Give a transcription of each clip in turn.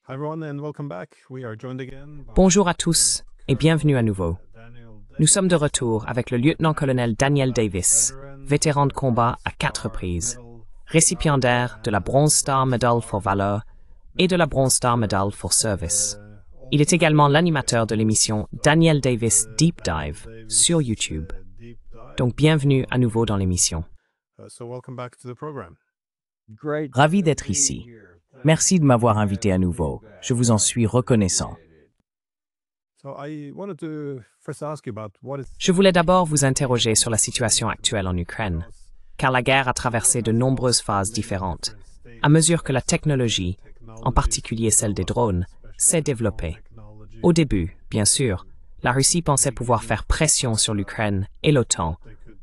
Hi everyone and welcome back. We are joined again by Bonjour à tous et bienvenue à nouveau. Nous sommes de retour avec le lieutenant-colonel Daniel Davis, vétéran de combat à 4 reprises, récipiendaire de la Bronze Star Medal for Valor et de la Bronze Star Medal for Service. Il est également l'animateur de l'émission Daniel Davis Deep Dive sur YouTube. Donc bienvenue à nouveau dans l'émission. So welcome back to the program. Ravi d'être ici. Merci de m'avoir invité à nouveau. Je vous en suis reconnaissant. So I wanted to first ask you about what is Je voulais d'abord vous interroger sur la situation actuelle en Ukraine, car la guerre a traversé de nombreuses phases différentes, à mesure que la technologie, en particulier celle des drones, s'est développée. Au début, bien sûr, la Russie pensait pouvoir faire pression sur l'Ukraine et l'OTAN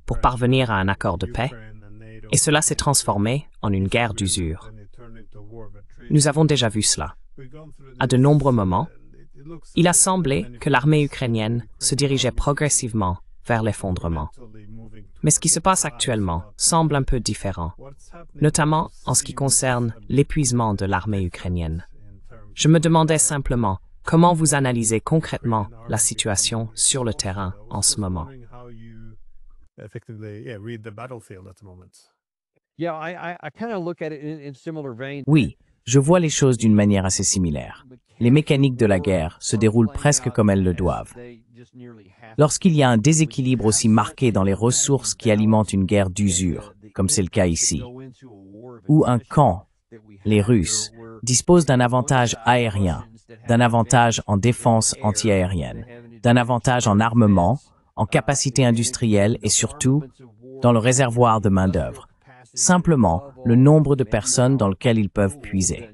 pour parvenir à un accord de paix, et cela s'est transformé en une guerre d'usure. Nous avons déjà vu cela. À de nombreux moments, il a semblé que l'armée ukrainienne se dirigeait progressivement vers l'effondrement. Mais ce qui se passe actuellement semble un peu différent, notamment en ce qui concerne l'épuisement de l'armée ukrainienne. Je me demandais simplement comment vous analysez concrètement la situation sur le terrain en ce moment. effectively read the battlefield at the moment. I kind of look at it in similar vein. Oui, je vois les choses d'une manière assez similaire. Les mécaniques de la guerre se déroulent presque comme elles le doivent. Lorsqu'il y a un déséquilibre aussi marqué dans les ressources qui alimentent une guerre d'usure, comme c'est le cas ici, où un camp, les Russes, dispose d'un avantage aérien, d'un avantage en défense antiaérienne, d'un avantage en armement, en capacité industrielle et surtout dans le réservoir de main-d'œuvre. Simplement le nombre de personnes dans lequel ils peuvent puiser.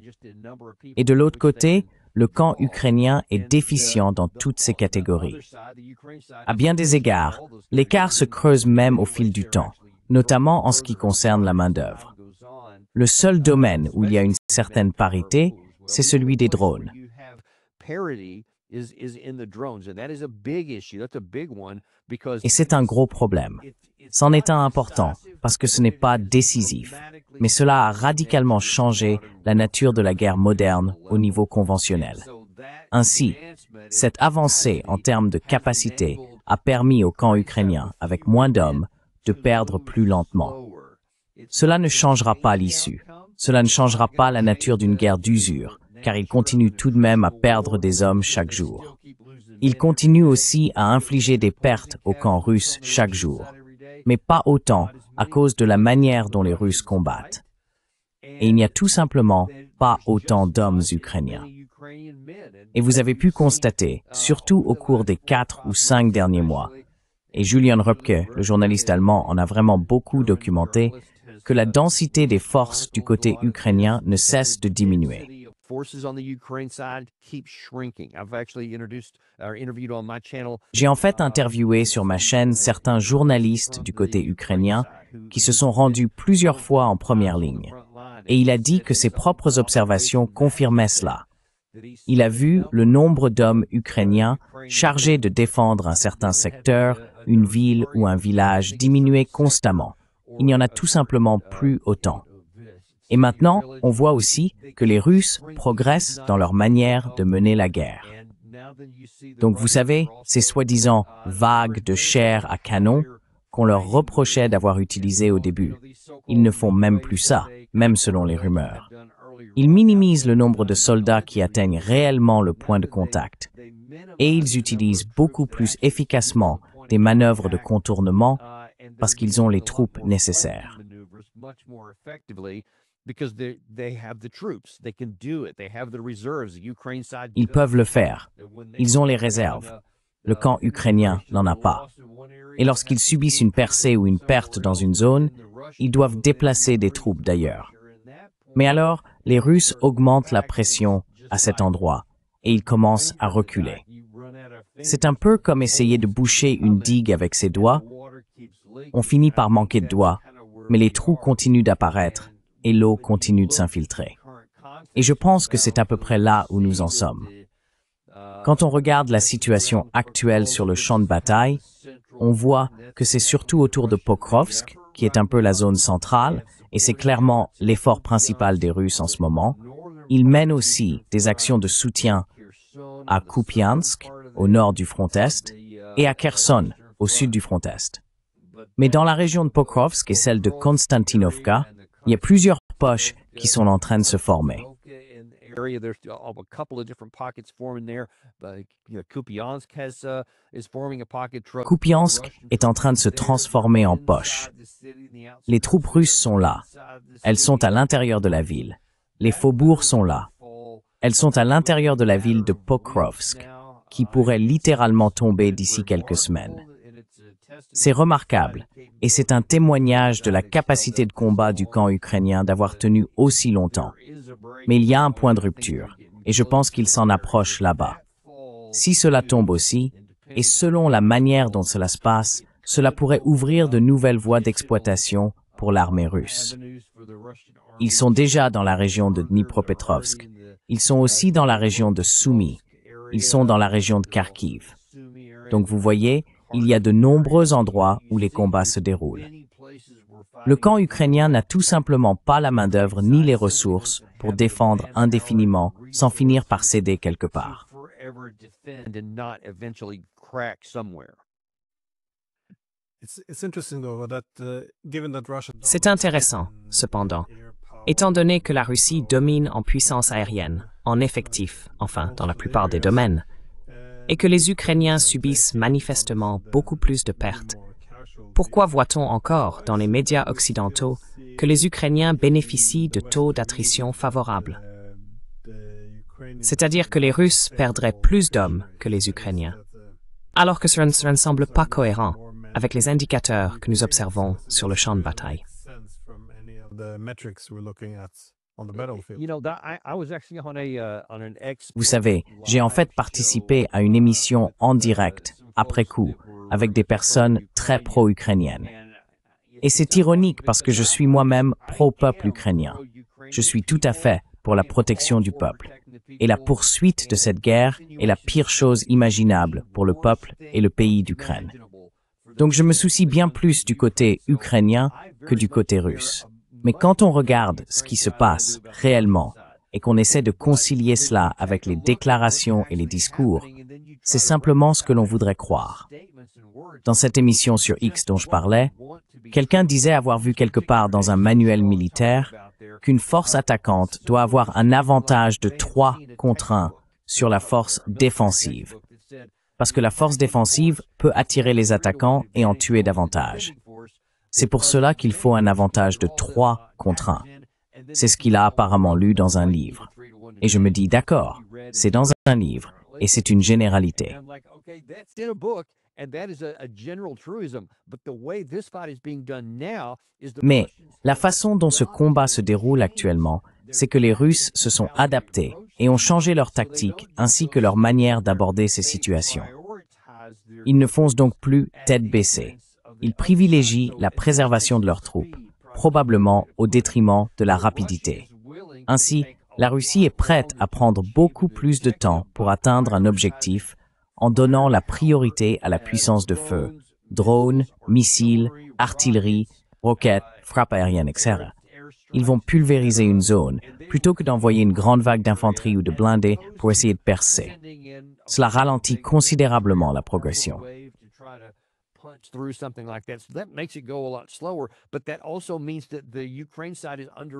Et de l'autre côté, le camp ukrainien est déficient dans toutes ces catégories. À bien des égards, l'écart se creuse même au fil du temps, notamment en ce qui concerne la main-d'œuvre. Le seul domaine où il y a une certaine parité, c'est celui des drones. Et c'est un gros problème. C'en est un important, parce que ce n'est pas décisif, mais cela a radicalement changé la nature de la guerre moderne au niveau conventionnel. Ainsi, cette avancée en termes de capacité a permis au camp ukrainien, avec moins d'hommes, de perdre plus lentement. Cela ne changera pas l'issue. Cela ne changera pas la nature d'une guerre d'usure, car il continue tout de même à perdre des hommes chaque jour. Il continue aussi à infliger des pertes au camp russe chaque jour, mais pas autant à cause de la manière dont les Russes combattent. Et il n'y a tout simplement pas autant d'hommes ukrainiens. Et vous avez pu constater, surtout au cours des 4 ou 5 derniers mois, et Julian Röpke, le journaliste allemand, en a vraiment beaucoup documenté, que la densité des forces du côté ukrainien ne cesse de diminuer. J'ai en fait interviewé sur ma chaîne certains journalistes du côté ukrainien qui se sont rendus plusieurs fois en première ligne. Et il a dit que ses propres observations confirmaient cela. Il a vu le nombre d'hommes ukrainiens chargés de défendre un certain secteur, une ville ou un village diminuer constamment. Il n'y en a tout simplement plus autant. Et maintenant, on voit aussi que les Russes progressent dans leur manière de mener la guerre. Donc vous savez, ces soi-disant vagues de chair à canon qu'on leur reprochait d'avoir utilisées au début, ils ne font même plus ça, même selon les rumeurs. Ils minimisent le nombre de soldats qui atteignent réellement le point de contact. Et ils utilisent beaucoup plus efficacement des manœuvres de contournement parce qu'ils ont les troupes nécessaires. Ils peuvent le faire. Ils ont les réserves. Le camp ukrainien n'en a pas. Et lorsqu'ils subissent une percée ou une perte dans une zone, ils doivent déplacer des troupes d'ailleurs. Mais alors, les Russes augmentent la pression à cet endroit et ils commencent à reculer. C'est un peu comme essayer de boucher une digue avec ses doigts. On finit par manquer de doigts, mais les trous continuent d'apparaître et l'eau continue de s'infiltrer. Et je pense que c'est à peu près là où nous en sommes. Quand on regarde la situation actuelle sur le champ de bataille, on voit que c'est surtout autour de Pokrovsk, qui est un peu la zone centrale, et c'est clairement l'effort principal des Russes en ce moment, Ils mènent aussi des actions de soutien à Kupiansk, au nord du front Est, et à Kherson, au sud du front Est. Mais dans la région de Pokrovsk et celle de Konstantinovka, il y a plusieurs poches qui sont en train de se former. Kupiansk est en train de se transformer en poche. Les troupes russes sont là. Elles sont à l'intérieur de la ville. Les faubourgs sont là. Elles sont à l'intérieur de la ville de Pokrovsk, qui pourrait littéralement tomber d'ici quelques semaines. C'est remarquable, et c'est un témoignage de la capacité de combat du camp ukrainien d'avoir tenu aussi longtemps. Mais il y a un point de rupture, et je pense qu'il s'en approche là-bas. Si cela tombe aussi, et selon la manière dont cela se passe, cela pourrait ouvrir de nouvelles voies d'exploitation pour l'armée russe. Ils sont déjà dans la région de Dnipropetrovsk. Ils sont aussi dans la région de Sumy. Ils sont dans la région de Kharkiv. Donc vous voyez, il y a de nombreux endroits où les combats se déroulent. Le camp ukrainien n'a tout simplement pas la main-d'œuvre ni les ressources pour défendre indéfiniment sans finir par céder quelque part. C'est intéressant, cependant, étant donné que la Russie domine en puissance aérienne, en effectif, enfin dans la plupart des domaines, et que les Ukrainiens subissent manifestement beaucoup plus de pertes. Pourquoi voit-on encore dans les médias occidentaux que les Ukrainiens bénéficient de taux d'attrition favorables? C'est-à-dire que les Russes perdraient plus d'hommes que les Ukrainiens, alors que cela ne semble pas cohérent avec les indicateurs que nous observons sur le champ de bataille. Vous savez, j'ai en fait participé à une émission en direct, après coup, avec des personnes très pro-ukrainiennes. Et c'est ironique parce que je suis moi-même pro-peuple ukrainien. Je suis tout à fait pour la protection du peuple. Et la poursuite de cette guerre est la pire chose imaginable pour le peuple et le pays d'Ukraine. Donc je me soucie bien plus du côté ukrainien que du côté russe. Mais quand on regarde ce qui se passe réellement et qu'on essaie de concilier cela avec les déclarations et les discours, c'est simplement ce que l'on voudrait croire. Dans cette émission sur X dont je parlais, quelqu'un disait avoir vu quelque part dans un manuel militaire qu'une force attaquante doit avoir un avantage de 3 contre 1 sur la force défensive. Parce que la force défensive peut attirer les attaquants et en tuer davantage. C'est pour cela qu'il faut un avantage de 3 contre 1. C'est ce qu'il a apparemment lu dans un livre. Et je me dis, d'accord, c'est dans un livre, et c'est une généralité. Mais la façon dont ce combat se déroule actuellement, c'est que les Russes se sont adaptés et ont changé leur tactique ainsi que leur manière d'aborder ces situations. Ils ne foncent donc plus tête baissée. Ils privilégient la préservation de leurs troupes, probablement au détriment de la rapidité. Ainsi, la Russie est prête à prendre beaucoup plus de temps pour atteindre un objectif en donnant la priorité à la puissance de feu, drones, missiles, artillerie, roquettes, frappes aériennes, etc. Ils vont pulvériser une zone plutôt que d'envoyer une grande vague d'infanterie ou de blindés pour essayer de percer. Cela ralentit considérablement la progression.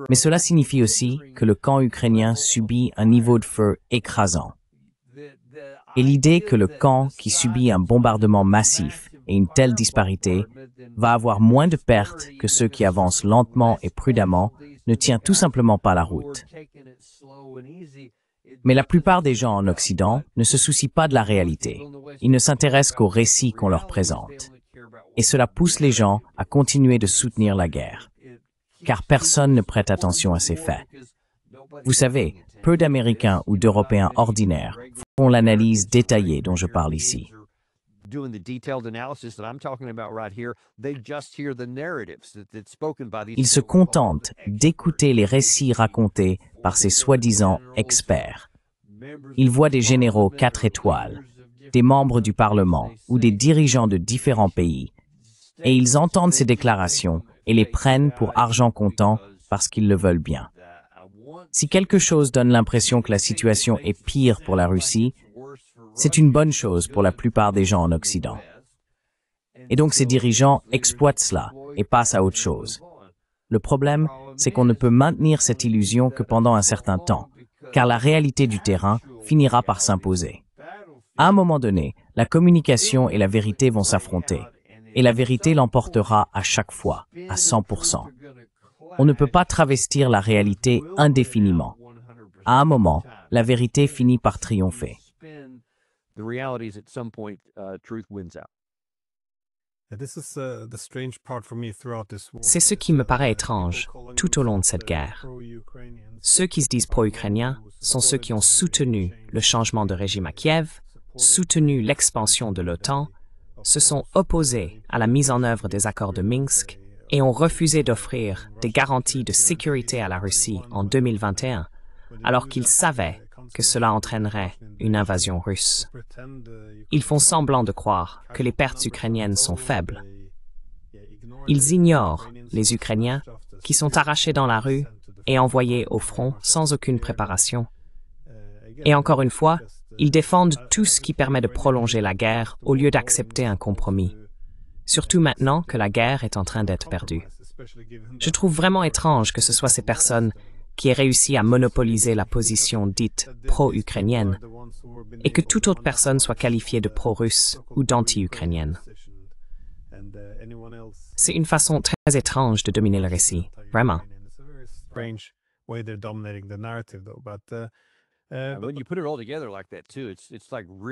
Mais cela signifie aussi que le camp ukrainien subit un niveau de feu écrasant. Et l'idée que le camp qui subit un bombardement massif et une telle disparité va avoir moins de pertes que ceux qui avancent lentement et prudemment ne tient tout simplement pas la route. Mais la plupart des gens en Occident ne se soucient pas de la réalité. Ils ne s'intéressent qu'aux récits qu'on leur présente. Et cela pousse les gens à continuer de soutenir la guerre. Car personne ne prête attention à ces faits. Vous savez, peu d'Américains ou d'Européens ordinaires font l'analyse détaillée dont je parle ici. Ils se contentent d'écouter les récits racontés par ces soi-disant experts. Ils voient des généraux 4 étoiles, des membres du Parlement ou des dirigeants de différents pays, et ils entendent ces déclarations et les prennent pour argent comptant parce qu'ils le veulent bien. Si quelque chose donne l'impression que la situation est pire pour la Russie, c'est une bonne chose pour la plupart des gens en Occident. Et donc ces dirigeants exploitent cela et passent à autre chose. Le problème, c'est qu'on ne peut maintenir cette illusion que pendant un certain temps, car la réalité du terrain finira par s'imposer. À un moment donné, la communication et la vérité vont s'affronter, et la vérité l'emportera à chaque fois, à 100%. On ne peut pas travestir la réalité indéfiniment. À un moment, la vérité finit par triompher. The reality is at some point, truth wins out. C'est ce qui me paraît étrange tout au long de cette guerre. Ceux qui se disent pro-ukrainiens sont ceux qui ont soutenu le changement de régime à Kiev, soutenu l'expansion de l'OTAN, se sont opposés à la mise en œuvre des accords de Minsk et ont refusé d'offrir des garanties de sécurité à la Russie en 2021, alors qu'ils savaient que cela entraînerait une invasion russe. Ils font semblant de croire que les pertes ukrainiennes sont faibles. Ils ignorent les Ukrainiens qui sont arrachés dans la rue et envoyés au front sans aucune préparation. Et encore une fois, ils défendent tout ce qui permet de prolonger la guerre au lieu d'accepter un compromis, surtout maintenant que la guerre est en train d'être perdue. Je trouve vraiment étrange que ce soit ces personnes qui aient réussi à monopoliser la position dite pro-ukrainienne et que toute autre personne soit qualifiée de pro-russe ou d'anti-ukrainienne. C'est une façon très étrange de dominer le récit, vraiment.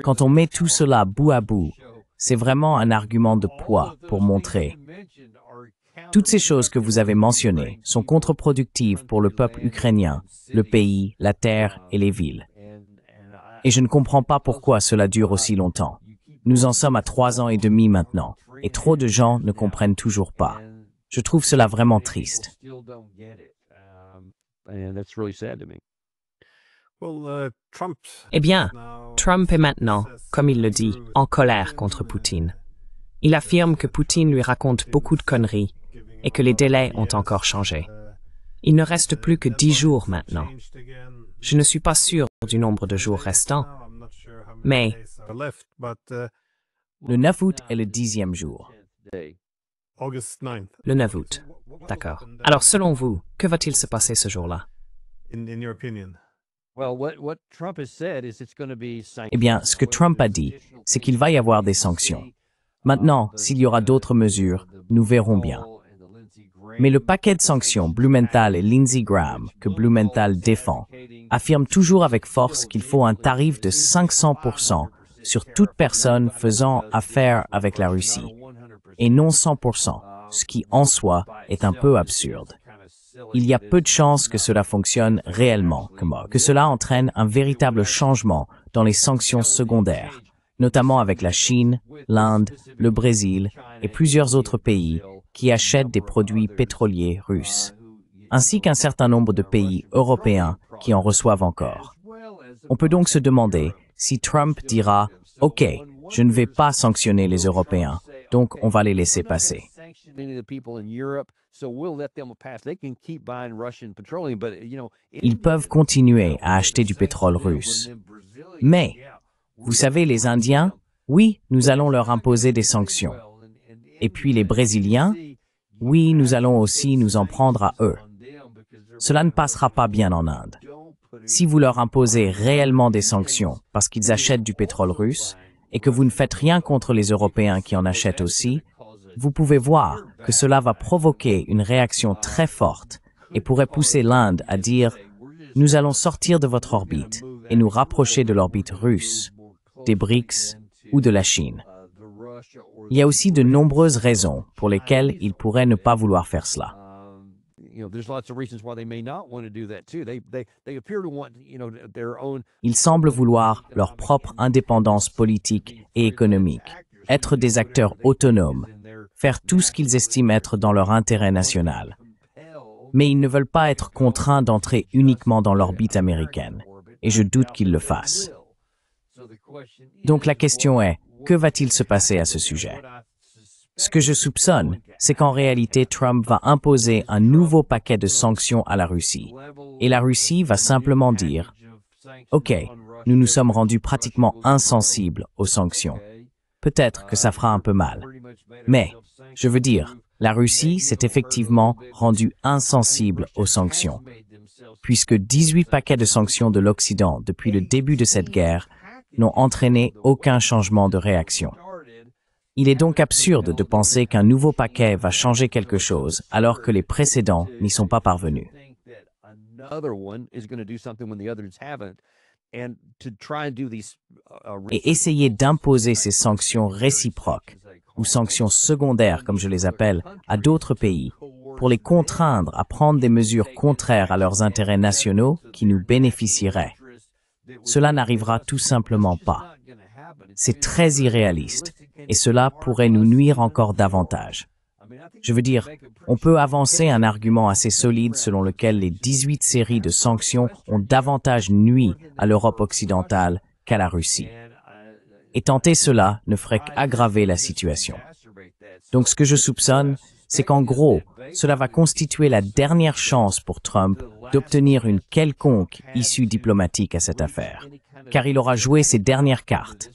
Quand on met tout cela bout à bout, c'est vraiment un argument de poids pour montrer. Toutes ces choses que vous avez mentionnées sont contre-productives pour le peuple ukrainien, le pays, la terre et les villes. Et je ne comprends pas pourquoi cela dure aussi longtemps. Nous en sommes à 3 ans et demi maintenant, et trop de gens ne comprennent toujours pas. Je trouve cela vraiment triste. Eh bien, Trump est maintenant, comme il le dit, en colère contre Poutine. Il affirme que Poutine lui raconte beaucoup de conneries et que les délais ont encore changé. Il ne reste plus que 10 jours maintenant. Je ne suis pas sûr du nombre de jours restants, mais le 9 août est le 10e jour. Le 9 août. D'accord. Alors, selon vous, que va-t-il se passer ce jour-là? Eh bien, ce que Trump a dit, c'est qu'il va y avoir des sanctions. Maintenant, s'il y aura d'autres mesures, nous verrons bien. Mais le paquet de sanctions Blumenthal et Lindsey Graham, que Blumenthal défend, affirme toujours avec force qu'il faut un tarif de 500% sur toute personne faisant affaire avec la Russie, et non 100%, ce qui en soi est un peu absurde. Il y a peu de chances que cela fonctionne réellement, que cela entraîne un véritable changement dans les sanctions secondaires, notamment avec la Chine, l'Inde, le Brésil et plusieurs autres pays qui achètent des produits pétroliers russes, ainsi qu'un certain nombre de pays européens qui en reçoivent encore. On peut donc se demander si Trump dira « Ok, je ne vais pas sanctionner les Européens, donc on va les laisser passer ». Ils peuvent continuer à acheter du pétrole russe. Mais, vous savez, les Indiens, oui, nous allons leur imposer des sanctions. Et puis les Brésiliens, oui, nous allons aussi nous en prendre à eux. Cela ne passera pas bien en Inde. Si vous leur imposez réellement des sanctions parce qu'ils achètent du pétrole russe et que vous ne faites rien contre les Européens qui en achètent aussi, vous pouvez voir que cela va provoquer une réaction très forte et pourrait pousser l'Inde à dire « Nous allons sortir de votre orbite et nous rapprocher de l'orbite russe, des BRICS ou de la Chine. » Il y a aussi de nombreuses raisons pour lesquelles ils pourraient ne pas vouloir faire cela. Ils semblent vouloir leur propre indépendance politique et économique, être des acteurs autonomes, faire tout ce qu'ils estiment être dans leur intérêt national. Mais ils ne veulent pas être contraints d'entrer uniquement dans l'orbite américaine, et je doute qu'ils le fassent. Donc la question est, que va-t-il se passer à ce sujet? Ce que je soupçonne, c'est qu'en réalité, Trump va imposer un nouveau paquet de sanctions à la Russie. Et la Russie va simplement dire « Ok, nous nous sommes rendus pratiquement insensibles aux sanctions. Peut-être que ça fera un peu mal. Mais, je veux dire, la Russie s'est effectivement rendue insensible aux sanctions, puisque 18 paquets de sanctions de l'Occident depuis le début de cette guerre n'ont entraîné aucun changement de réaction. Il est donc absurde de penser qu'un nouveau paquet va changer quelque chose alors que les précédents n'y sont pas parvenus. Et essayer d'imposer ces sanctions réciproques, ou sanctions secondaires comme je les appelle, à d'autres pays, pour les contraindre à prendre des mesures contraires à leurs intérêts nationaux qui nous bénéficieraient. Cela n'arrivera tout simplement pas. C'est très irréaliste, et cela pourrait nous nuire encore davantage. Je veux dire, on peut avancer un argument assez solide selon lequel les 18 séries de sanctions ont davantage nui à l'Europe occidentale qu'à la Russie. Et tenter cela ne ferait qu'aggraver la situation. Donc ce que je soupçonne, c'est qu'en gros, cela va constituer la dernière chance pour Trump d'obtenir une quelconque issue diplomatique à cette affaire, car il aura joué ses dernières cartes.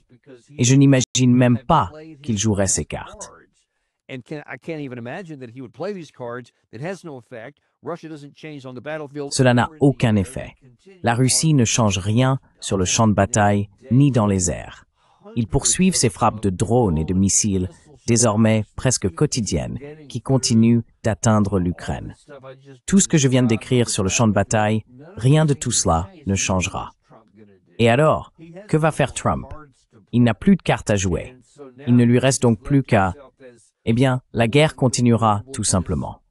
Et je n'imagine même pas qu'il jouerait ces cartes. Cela n'a aucun effet. La Russie ne change rien sur le champ de bataille ni dans les airs. Ils poursuivent ces frappes de drones et de missiles, désormais presque quotidiennes, qui continuent d'atteindre l'Ukraine. Tout ce que je viens de décrire sur le champ de bataille, rien de tout cela ne changera. Et alors, que va faire Trump? Il n'a plus de cartes à jouer. Il ne lui reste donc plus qu'à... Eh bien, la guerre continuera tout simplement.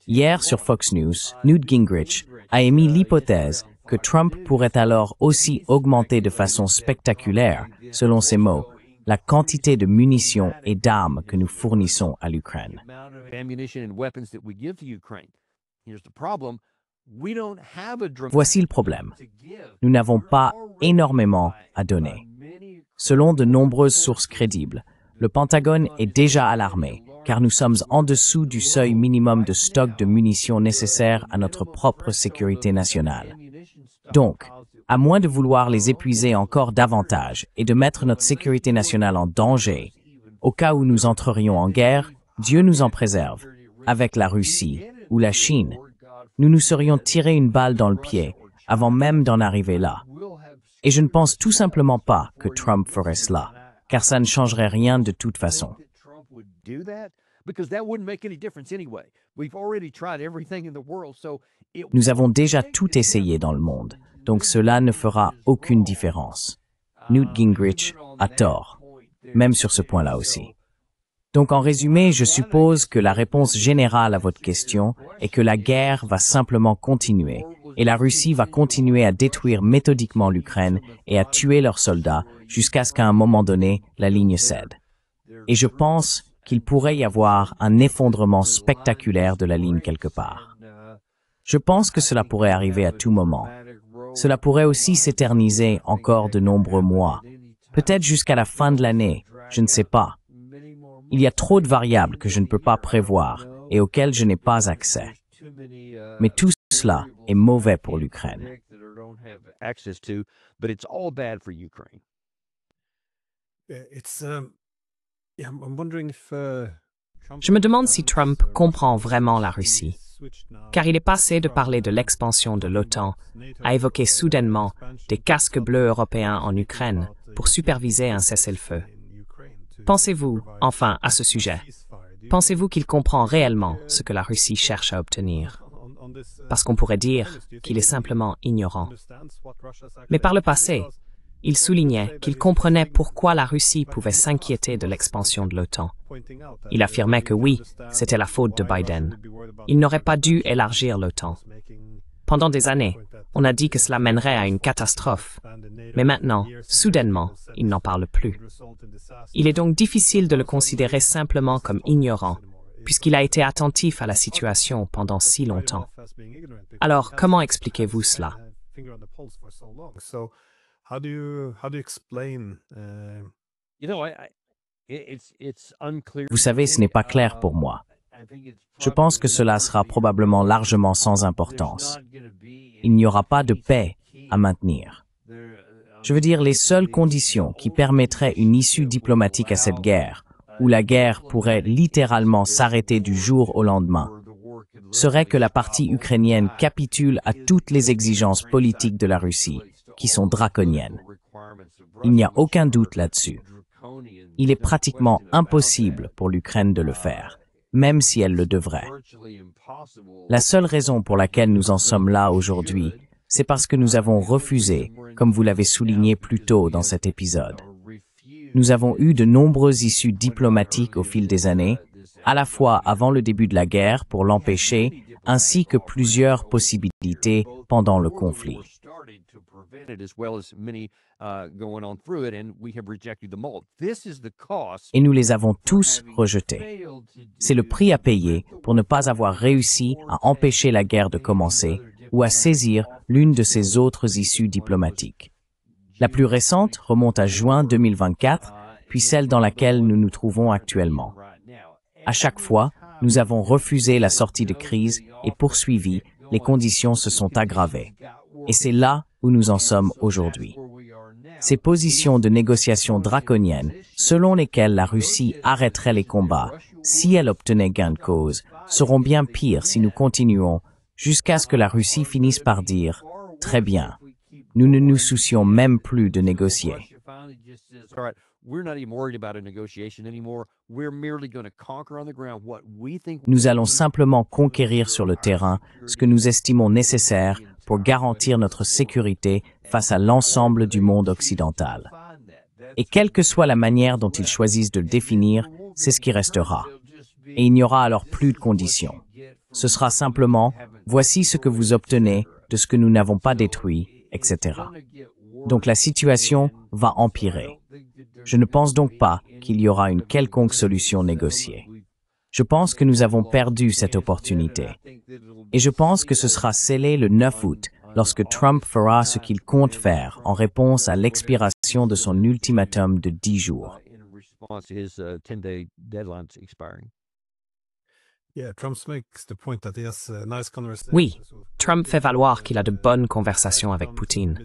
Hier, sur Fox News, Newt Gingrich a émis l'hypothèse que Trump pourrait alors aussi augmenter de façon spectaculaire, selon ses mots, la quantité de munitions et d'armes que nous fournissons à l'Ukraine. Voici le problème. Nous n'avons pas énormément à donner. Selon de nombreuses sources crédibles, le Pentagone est déjà alarmé, car nous sommes en dessous du seuil minimum de stock de munitions nécessaires à notre propre sécurité nationale. Donc, à moins de vouloir les épuiser encore davantage et de mettre notre sécurité nationale en danger, au cas où nous entrerions en guerre, Dieu nous en préserve, avec la Russie ou la Chine, nous nous serions tiré une balle dans le pied avant même d'en arriver là. Et je ne pense tout simplement pas que Trump ferait cela, car ça ne changerait rien de toute façon. Nous avons déjà tout essayé dans le monde, donc cela ne fera aucune différence. Newt Gingrich a tort, même sur ce point-là aussi. Donc en résumé, je suppose que la réponse générale à votre question est que la guerre va simplement continuer, et la Russie va continuer à détruire méthodiquement l'Ukraine et à tuer leurs soldats jusqu'à ce qu'à un moment donné, la ligne cède. Et je pense qu'il pourrait y avoir un effondrement spectaculaire de la ligne quelque part. Je pense que cela pourrait arriver à tout moment. Cela pourrait aussi s'éterniser encore de nombreux mois, peut-être jusqu'à la fin de l'année, je ne sais pas. Il y a trop de variables que je ne peux pas prévoir et auxquelles je n'ai pas accès. Mais tout cela est mauvais pour l'Ukraine. Je me demande si Trump comprend vraiment la Russie, car il est passé de parler de l'expansion de l'OTAN à évoquer soudainement des casques bleus européens en Ukraine pour superviser un cessez-le-feu. Pensez-vous, enfin, à ce sujet? Pensez-vous qu'il comprend réellement ce que la Russie cherche à obtenir? Parce qu'on pourrait dire qu'il est simplement ignorant. Mais par le passé, il soulignait qu'il comprenait pourquoi la Russie pouvait s'inquiéter de l'expansion de l'OTAN. Il affirmait que oui, c'était la faute de Biden. Il n'aurait pas dû élargir l'OTAN. Pendant des années, on a dit que cela mènerait à une catastrophe. Mais maintenant, soudainement, il n'en parle plus. Il est donc difficile de le considérer simplement comme ignorant, puisqu'il a été attentif à la situation pendant si longtemps. Alors, comment expliquez-vous cela? Vous savez, ce n'est pas clair pour moi. Je pense que cela sera probablement largement sans importance. Il n'y aura pas de paix à maintenir. Je veux dire, les seules conditions qui permettraient une issue diplomatique à cette guerre, où la guerre pourrait littéralement s'arrêter du jour au lendemain, serait que la partie ukrainienne capitule à toutes les exigences politiques de la Russie, qui sont draconiennes. Il n'y a aucun doute là-dessus. Il est pratiquement impossible pour l'Ukraine de le faire, même si elle le devrait. La seule raison pour laquelle nous en sommes là aujourd'hui, c'est parce que nous avons refusé, comme vous l'avez souligné plus tôt dans cet épisode. Nous avons eu de nombreuses issues diplomatiques au fil des années, à la fois avant le début de la guerre pour l'empêcher, ainsi que plusieurs possibilités pendant le conflit. Et nous les avons tous rejetés. C'est le prix à payer pour ne pas avoir réussi à empêcher la guerre de commencer ou à saisir l'une de ces autres issues diplomatiques. La plus récente remonte à juin 2024, puis celle dans laquelle nous nous trouvons actuellement. À chaque fois, nous avons refusé la sortie de crise et poursuivi, les conditions se sont aggravées. Et c'est là où nous en sommes aujourd'hui. Ces positions de négociation draconiennes, selon lesquelles la Russie arrêterait les combats si elle obtenait gain de cause, seront bien pires si nous continuons, jusqu'à ce que la Russie finisse par dire « Très bien, nous ne nous soucions même plus de négocier ». Nous allons simplement conquérir sur le terrain ce que nous estimons nécessaire pour garantir notre sécurité face à l'ensemble du monde occidental. Et quelle que soit la manière dont ils choisissent de le définir, c'est ce qui restera. Et il n'y aura alors plus de conditions. Ce sera simplement « voici ce que vous obtenez de ce que nous n'avons pas détruit », etc. Donc la situation va empirer. Je ne pense donc pas qu'il y aura une quelconque solution négociée. Je pense que nous avons perdu cette opportunité. Et je pense que ce sera scellé le 9 août, lorsque Trump fera ce qu'il compte faire en réponse à l'expiration de son ultimatum de 10 jours. Oui, Trump fait valoir qu'il a de bonnes conversations avec Poutine.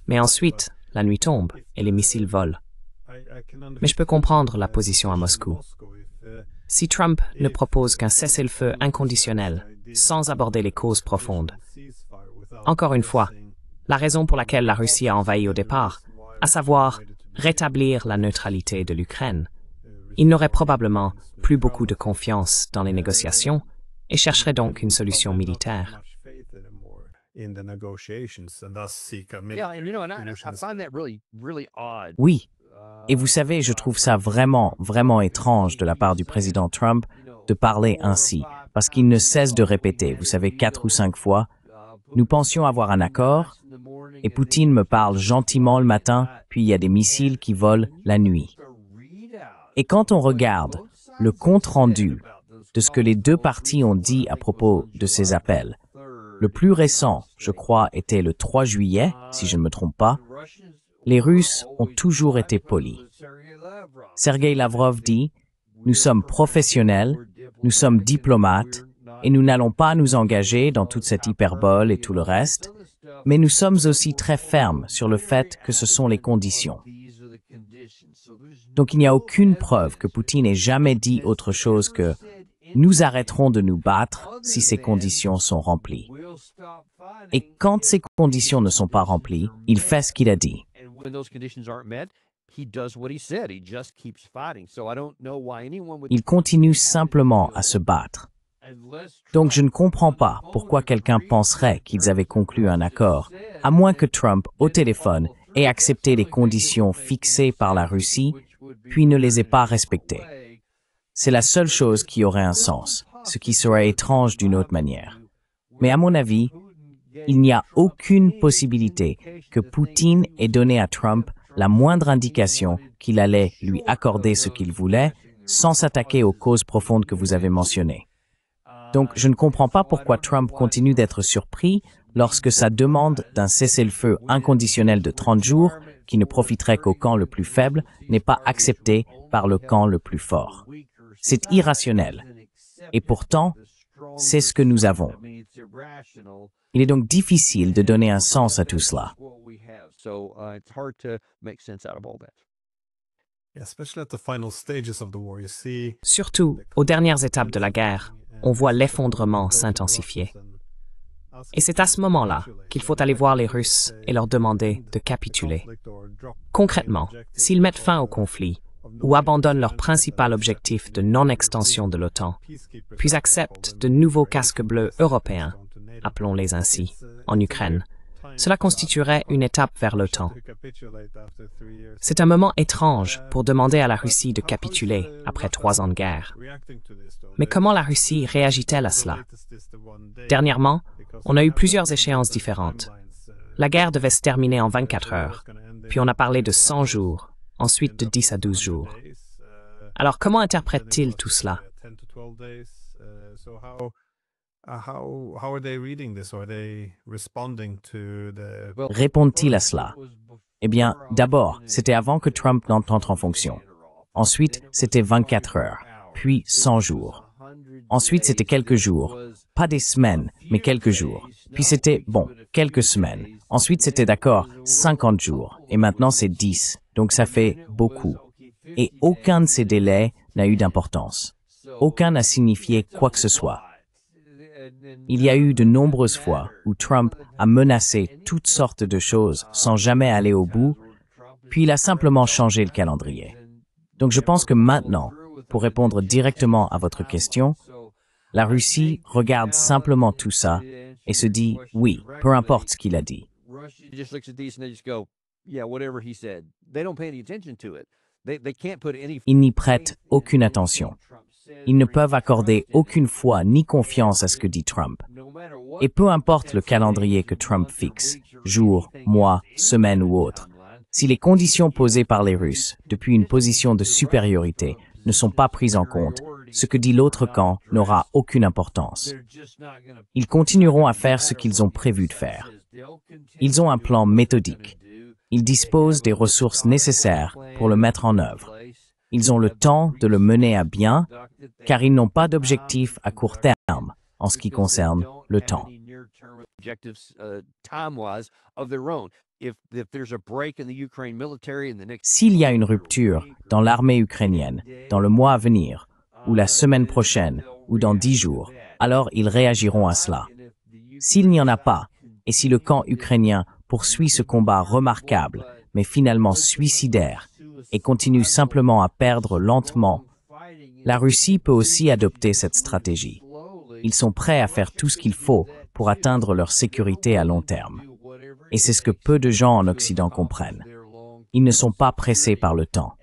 Mais ensuite, la nuit tombe et les missiles volent. Mais je peux comprendre la position à Moscou. Si Trump ne propose qu'un cessez-le-feu inconditionnel, sans aborder les causes profondes. Encore une fois, la raison pour laquelle la Russie a envahi au départ, à savoir rétablir la neutralité de l'Ukraine, il n'aurait probablement plus beaucoup de confiance dans les négociations et chercherait donc une solution militaire. Oui, et vous savez, je trouve ça vraiment étrange de la part du président Trump de parler ainsi, parce qu'il ne cesse de répéter, vous savez, 4 ou 5 fois, « Nous pensions avoir un accord », et Poutine me parle gentiment le matin, puis il y a des missiles qui volent la nuit. Et quand on regarde le compte-rendu de ce que les deux parties ont dit à propos de ces appels, le plus récent, je crois, était le 3 juillet, si je ne me trompe pas, les Russes ont toujours été polis. Sergei Lavrov dit « Nous sommes professionnels, nous sommes diplomates, et nous n'allons pas nous engager dans toute cette hyperbole et tout le reste, mais nous sommes aussi très fermes sur le fait que ce sont les conditions. » Donc il n'y a aucune preuve que Poutine ait jamais dit autre chose que « Nous arrêterons de nous battre si ces conditions sont remplies. » Et quand ces conditions ne sont pas remplies, il fait ce qu'il a dit. Il continue simplement à se battre. Donc je ne comprends pas pourquoi quelqu'un penserait qu'ils avaient conclu un accord, à moins que Trump, au téléphone, ait accepté les conditions fixées par la Russie, puis ne les ait pas respectées. C'est la seule chose qui aurait un sens, ce qui serait étrange d'une autre manière. Mais à mon avis, il n'y a aucune possibilité que Poutine ait donné à Trump la moindre indication qu'il allait lui accorder ce qu'il voulait, sans s'attaquer aux causes profondes que vous avez mentionnées. Donc, je ne comprends pas pourquoi Trump continue d'être surpris lorsque sa demande d'un cessez-le-feu inconditionnel de 30 jours, qui ne profiterait qu'au camp le plus faible, n'est pas acceptée par le camp le plus fort. C'est irrationnel. Et pourtant, c'est ce que nous avons. Il est donc difficile de donner un sens à tout cela. Surtout, aux dernières étapes de la guerre, on voit l'effondrement s'intensifier. Et c'est à ce moment-là qu'il faut aller voir les Russes et leur demander de capituler. Concrètement, s'ils mettent fin au conflit ou abandonnent leur principal objectif de non-extension de l'OTAN, puis acceptent de nouveaux casques bleus européens, appelons-les ainsi, en Ukraine, cela constituerait une étape vers l'OTAN. C'est un moment étrange pour demander à la Russie de capituler après 3 ans de guerre. Mais comment la Russie réagit-elle à cela? Dernièrement, on a eu plusieurs échéances différentes. La guerre devait se terminer en 24 heures, puis on a parlé de 100 jours, ensuite de 10 à 12 jours. Alors comment interprètent-ils tout cela? Répondent-ils à cela? Eh bien, d'abord, c'était avant que Trump n'entre en fonction. Ensuite, c'était 24 heures, puis 100 jours. Ensuite, c'était quelques jours. Pas des semaines, mais quelques jours. Puis c'était, quelques semaines. Ensuite, c'était d'accord, 50 jours. Et maintenant, c'est 10. Donc ça fait beaucoup. Et aucun de ces délais n'a eu d'importance. Aucun n'a signifié quoi que ce soit. Il y a eu de nombreuses fois où Trump a menacé toutes sortes de choses sans jamais aller au bout, puis il a simplement changé le calendrier. Donc je pense que maintenant, pour répondre directement à votre question, la Russie regarde simplement tout ça et se dit « oui, peu importe ce qu'il a dit ». Ils n'y prêtent aucune attention. Ils ne peuvent accorder aucune foi ni confiance à ce que dit Trump. Et peu importe le calendrier que Trump fixe, jour, mois, semaine ou autre, si les conditions posées par les Russes, depuis une position de supériorité, ne sont pas prises en compte, ce que dit l'autre camp n'aura aucune importance. Ils continueront à faire ce qu'ils ont prévu de faire. Ils ont un plan méthodique. Ils disposent des ressources nécessaires pour le mettre en œuvre. Ils ont le temps de le mener à bien, car ils n'ont pas d'objectif à court terme en ce qui concerne le temps. S'il y a une rupture dans l'armée ukrainienne, dans le mois à venir, ou la semaine prochaine, ou dans 10 jours, alors ils réagiront à cela. S'il n'y en a pas, et si le camp ukrainien poursuit ce combat remarquable, mais finalement suicidaire, et continue simplement à perdre lentement, la Russie peut aussi adopter cette stratégie. Ils sont prêts à faire tout ce qu'il faut pour atteindre leur sécurité à long terme. Et c'est ce que peu de gens en Occident comprennent. Ils ne sont pas pressés par le temps.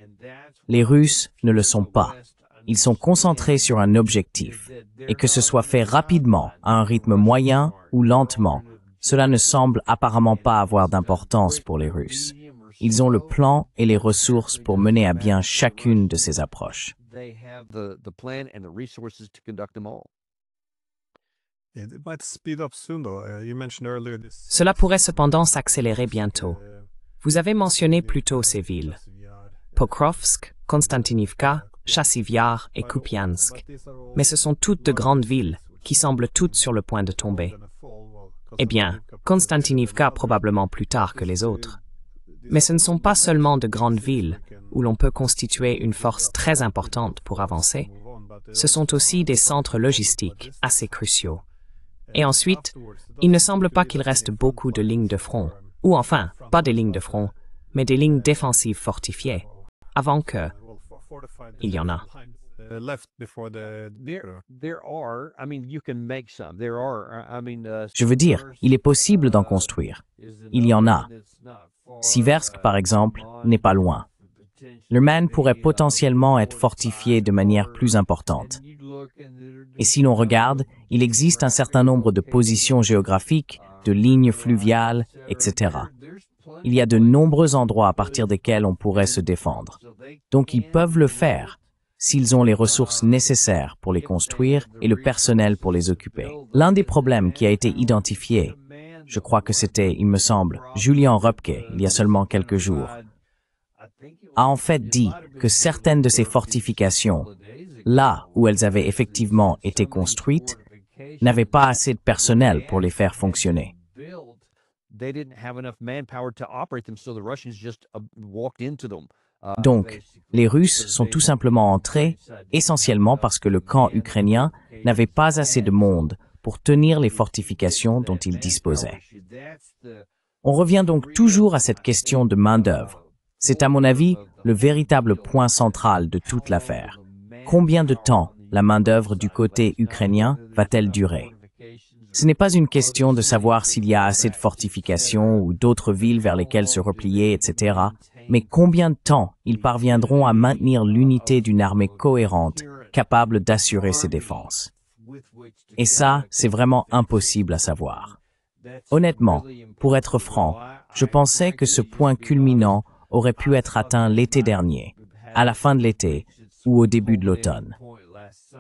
Les Russes ne le sont pas. Ils sont concentrés sur un objectif. Et que ce soit fait rapidement, à un rythme moyen ou lentement, cela ne semble apparemment pas avoir d'importance pour les Russes. Ils ont le plan et les ressources pour mener à bien chacune de ces approches. Cela pourrait cependant s'accélérer bientôt. Vous avez mentionné plus tôt ces villes. Pokrovsk, Konstantinivka, Chassivyar et Kupiansk. Mais ce sont toutes de grandes villes qui semblent toutes sur le point de tomber. Eh bien, Konstantinivka probablement plus tard que les autres. Mais ce ne sont pas seulement de grandes villes où l'on peut constituer une force très importante pour avancer. Ce sont aussi des centres logistiques assez cruciaux. Et ensuite, il ne semble pas qu'il reste beaucoup de lignes de front, ou enfin, pas des lignes de front, mais des lignes défensives fortifiées, avant que... Il y en a. Je veux dire, il est possible d'en construire. Il y en a. Siversk, par exemple, n'est pas loin. Le Man pourrait potentiellement être fortifié de manière plus importante. Et si l'on regarde, il existe un certain nombre de positions géographiques, de lignes fluviales, etc. Il y a de nombreux endroits à partir desquels on pourrait se défendre. Donc ils peuvent le faire, s'ils ont les ressources nécessaires pour les construire et le personnel pour les occuper. L'un des problèmes qui a été identifié, Je crois que c'était, il me semble, Julian Röpke, il y a seulement quelques jours, a en fait dit que certaines de ces fortifications, là où elles avaient effectivement été construites, n'avaient pas assez de personnel pour les faire fonctionner. Donc, les Russes sont tout simplement entrés, essentiellement parce que le camp ukrainien n'avait pas assez de monde pour tenir les fortifications dont ils disposaient. On revient donc toujours à cette question de main-d'œuvre. C'est à mon avis le véritable point central de toute l'affaire. Combien de temps la main-d'œuvre du côté ukrainien va-t-elle durer? Ce n'est pas une question de savoir s'il y a assez de fortifications ou d'autres villes vers lesquelles se replier, etc., mais combien de temps ils parviendront à maintenir l'unité d'une armée cohérente, capable d'assurer ses défenses. Et ça, c'est vraiment impossible à savoir. Honnêtement, pour être franc, je pensais que ce point culminant aurait pu être atteint l'été dernier, à la fin de l'été ou au début de l'automne.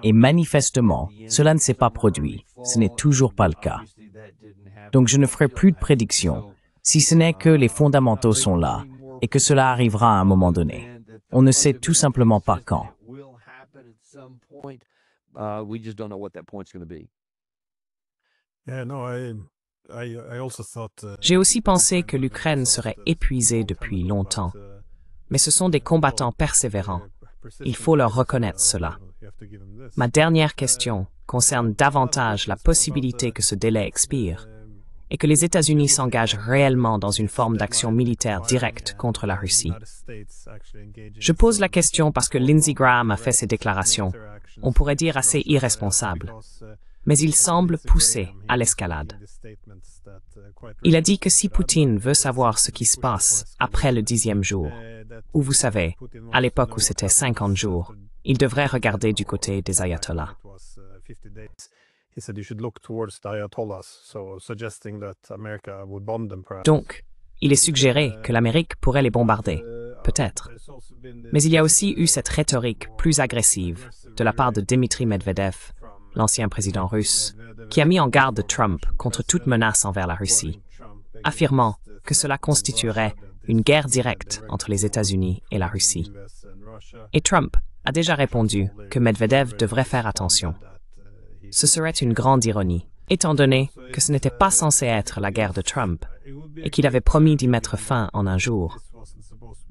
Et manifestement, cela ne s'est pas produit. Ce n'est toujours pas le cas. Donc je ne ferai plus de prédictions, si ce n'est que les fondamentaux sont là et que cela arrivera à un moment donné. On ne sait tout simplement pas quand. J'ai aussi pensé que l'Ukraine serait épuisée depuis longtemps, mais ce sont des combattants persévérants. Il faut leur reconnaître cela. Ma dernière question concerne davantage la possibilité que ce délai expire et que les États-Unis s'engagent réellement dans une forme d'action militaire directe contre la Russie. Je pose la question parce que Lindsey Graham a fait ces déclarations, on pourrait dire assez irresponsables, mais il semble pousser à l'escalade. Il a dit que si Poutine veut savoir ce qui se passe après le 10e jour, ou vous savez, à l'époque où c'était 50 jours, il devrait regarder du côté des ayatollahs. Donc, il est suggéré que l'Amérique pourrait les bombarder, peut-être. Mais il y a aussi eu cette rhétorique plus agressive de la part de Dmitri Medvedev, l'ancien président russe, qui a mis en garde Trump contre toute menace envers la Russie, affirmant que cela constituerait une guerre directe entre les États-Unis et la Russie. Et Trump a déjà répondu que Medvedev devrait faire attention. Ce serait une grande ironie, étant donné que ce n'était pas censé être la guerre de Trump et qu'il avait promis d'y mettre fin en un jour.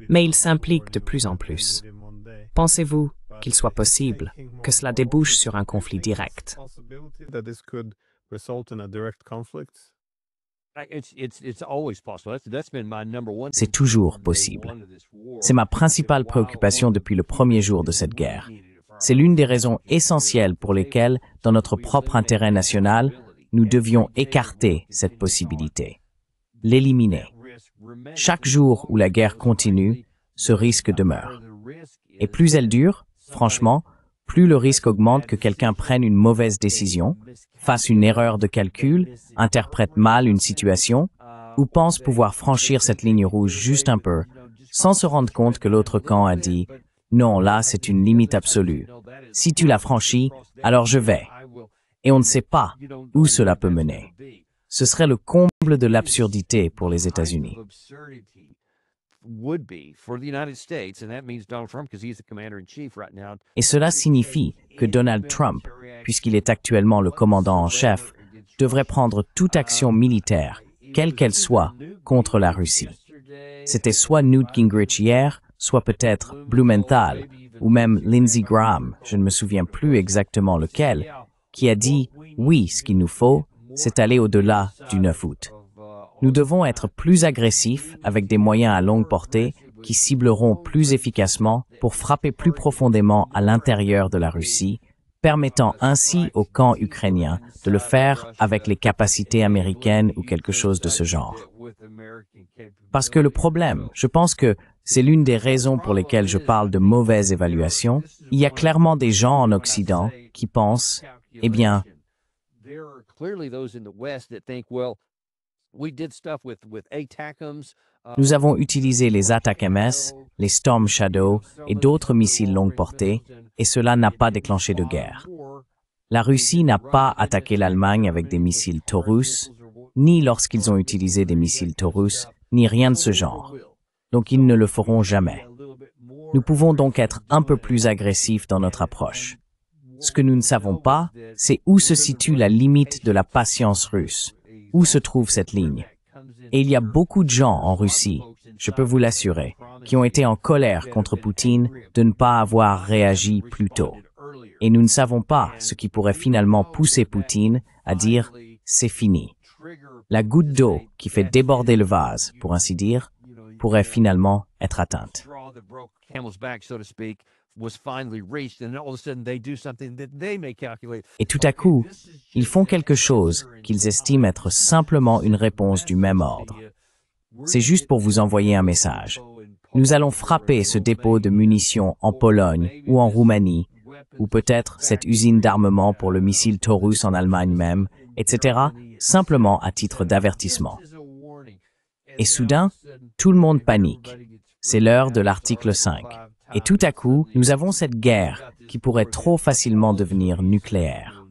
Mais il s'implique de plus en plus. Pensez-vous qu'il soit possible que cela débouche sur un conflit direct? C'est toujours possible. C'est ma principale préoccupation depuis le premier jour de cette guerre. C'est l'une des raisons essentielles pour lesquelles, dans notre propre intérêt national, nous devions écarter cette possibilité, l'éliminer. Chaque jour où la guerre continue, ce risque demeure. Et plus elle dure, franchement, plus le risque augmente que quelqu'un prenne une mauvaise décision, fasse une erreur de calcul, interprète mal une situation, ou pense pouvoir franchir cette ligne rouge juste un peu, sans se rendre compte que l'autre camp a dit « Non, là, c'est une limite absolue. Si tu l'as franchie, alors je vais. » Et on ne sait pas où cela peut mener. Ce serait le comble de l'absurdité pour les États-Unis. Et cela signifie que Donald Trump, puisqu'il est actuellement le commandant en chef, devrait prendre toute action militaire, quelle qu'elle soit, contre la Russie. C'était soit Newt Gingrich hier, soit peut-être Blumenthal, ou même Lindsey Graham, je ne me souviens plus exactement lequel, qui a dit « Oui, ce qu'il nous faut, c'est aller au-delà du 9 août. » Nous devons être plus agressifs avec des moyens à longue portée qui cibleront plus efficacement pour frapper plus profondément à l'intérieur de la Russie, permettant ainsi au camp ukrainien de le faire avec les capacités américaines ou quelque chose de ce genre. Parce que le problème, je pense que c'est l'une des raisons pour lesquelles je parle de mauvaise évaluation, il y a clairement des gens en Occident qui pensent, eh bien, nous avons utilisé les ATACMS, les Storm Shadow et d'autres missiles longue portée, et cela n'a pas déclenché de guerre. La Russie n'a pas attaqué l'Allemagne avec des missiles Taurus, ni lorsqu'ils ont utilisé des missiles Taurus, ni rien de ce genre. Donc ils ne le feront jamais. Nous pouvons donc être un peu plus agressifs dans notre approche. Ce que nous ne savons pas, c'est où se situe la limite de la patience russe. Où se trouve cette ligne? Et il y a beaucoup de gens en Russie, je peux vous l'assurer, qui ont été en colère contre Poutine de ne pas avoir réagi plus tôt. Et nous ne savons pas ce qui pourrait finalement pousser Poutine à dire « c'est fini ». La goutte d'eau qui fait déborder le vase, pour ainsi dire, pourrait finalement être atteinte. Et tout à coup, ils font quelque chose qu'ils estiment être simplement une réponse du même ordre. C'est juste pour vous envoyer un message. Nous allons frapper ce dépôt de munitions en Pologne ou en Roumanie, ou peut-être cette usine d'armement pour le missile Taurus en Allemagne même, etc., simplement à titre d'avertissement. Et soudain, tout le monde panique. C'est l'heure de l'article 5. Et tout à coup, nous avons cette guerre qui pourrait trop facilement devenir nucléaire.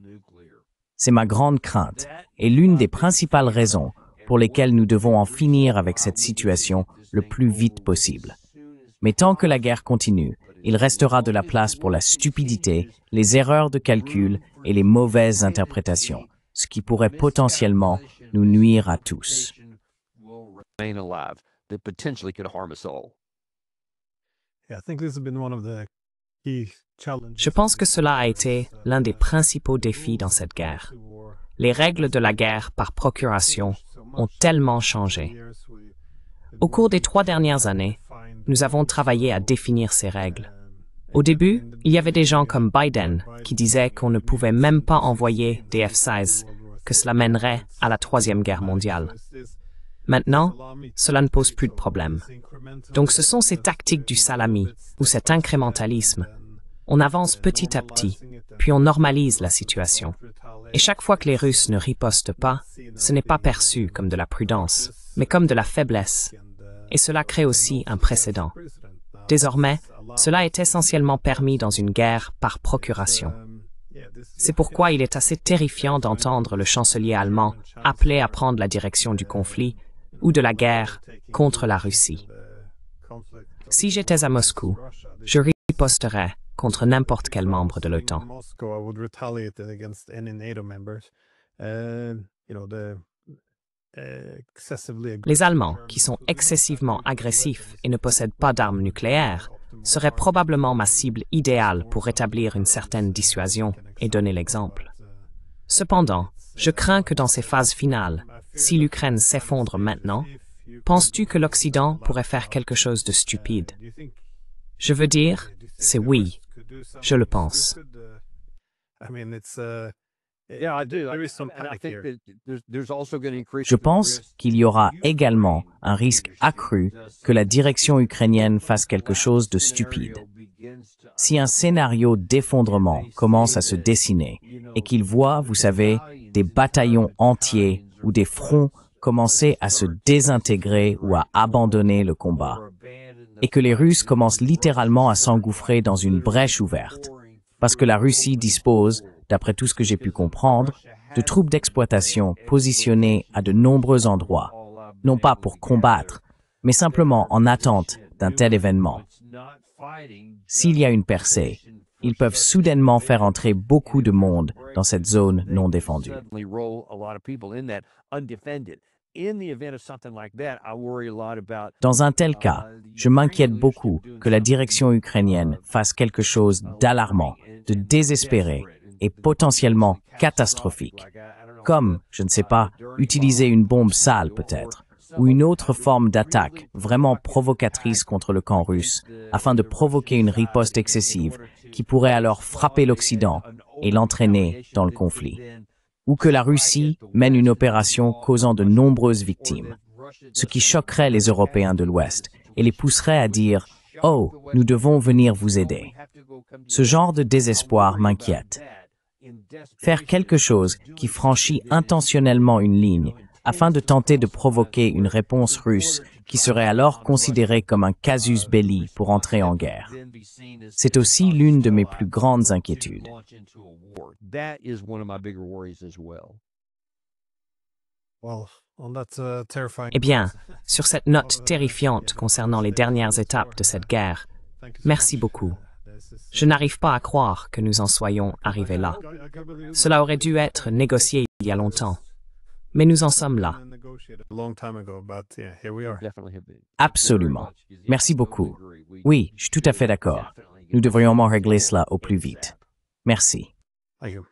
C'est ma grande crainte et l'une des principales raisons pour lesquelles nous devons en finir avec cette situation le plus vite possible. Mais tant que la guerre continue, il restera de la place pour la stupidité, les erreurs de calcul et les mauvaises interprétations, ce qui pourrait potentiellement nous nuire à tous. Je pense que cela a été l'un des principaux défis dans cette guerre. Les règles de la guerre par procuration ont tellement changé. Au cours des 3 dernières années, nous avons travaillé à définir ces règles. Au début, il y avait des gens comme Biden qui disaient qu'on ne pouvait même pas envoyer des F-16, que cela mènerait à la Troisième Guerre mondiale. Maintenant, cela ne pose plus de problème. Donc ce sont ces tactiques du salami ou cet incrémentalisme. On avance petit à petit, puis on normalise la situation. Et chaque fois que les Russes ne ripostent pas, ce n'est pas perçu comme de la prudence, mais comme de la faiblesse. Et cela crée aussi un précédent. Désormais, cela est essentiellement permis dans une guerre par procuration. C'est pourquoi il est assez terrifiant d'entendre le chancelier allemand appeler à prendre la direction du conflit ou de la guerre contre la Russie. Si j'étais à Moscou, je riposterais contre n'importe quel membre de l'OTAN. Les Allemands, qui sont excessivement agressifs et ne possèdent pas d'armes nucléaires, seraient probablement ma cible idéale pour rétablir une certaine dissuasion et donner l'exemple. Cependant, je crains que dans ces phases finales, si l'Ukraine s'effondre maintenant, penses-tu que l'Occident pourrait faire quelque chose de stupide? Je veux dire, c'est oui, je le pense. Je pense qu'il y aura également un risque accru que la direction ukrainienne fasse quelque chose de stupide. Si un scénario d'effondrement commence à se dessiner et qu'il voit, vous savez, des bataillons entiers ou des fronts commencer à se désintégrer ou à abandonner le combat, et que les Russes commencent littéralement à s'engouffrer dans une brèche ouverte, parce que la Russie dispose, d'après tout ce que j'ai pu comprendre, de troupes d'exploitation positionnées à de nombreux endroits, non pas pour combattre, mais simplement en attente d'un tel événement. S'il y a une percée, ils peuvent soudainement faire entrer beaucoup de monde dans cette zone non défendue. Dans un tel cas, je m'inquiète beaucoup que la direction ukrainienne fasse quelque chose d'alarmant, de désespéré et potentiellement catastrophique, comme, je ne sais pas, utiliser une bombe sale peut-être, ou une autre forme d'attaque vraiment provocatrice contre le camp russe, afin de provoquer une riposte excessive qui pourrait alors frapper l'Occident et l'entraîner dans le conflit. Ou que la Russie mène une opération causant de nombreuses victimes, ce qui choquerait les Européens de l'Ouest et les pousserait à dire « Oh, nous devons venir vous aider ». Ce genre de désespoir m'inquiète. Faire quelque chose qui franchit intentionnellement une ligne afin de tenter de provoquer une réponse russe qui serait alors considérée comme un casus belli pour entrer en guerre. C'est aussi l'une de mes plus grandes inquiétudes. Eh bien, sur cette note terrifiante concernant les dernières étapes de cette guerre, merci beaucoup. Je n'arrive pas à croire que nous en soyons arrivés là. Cela aurait dû être négocié il y a longtemps. Mais nous en sommes là. Absolument. Merci beaucoup. Oui, je suis tout à fait d'accord. Nous devrions régler cela au plus vite. Merci. Thank you.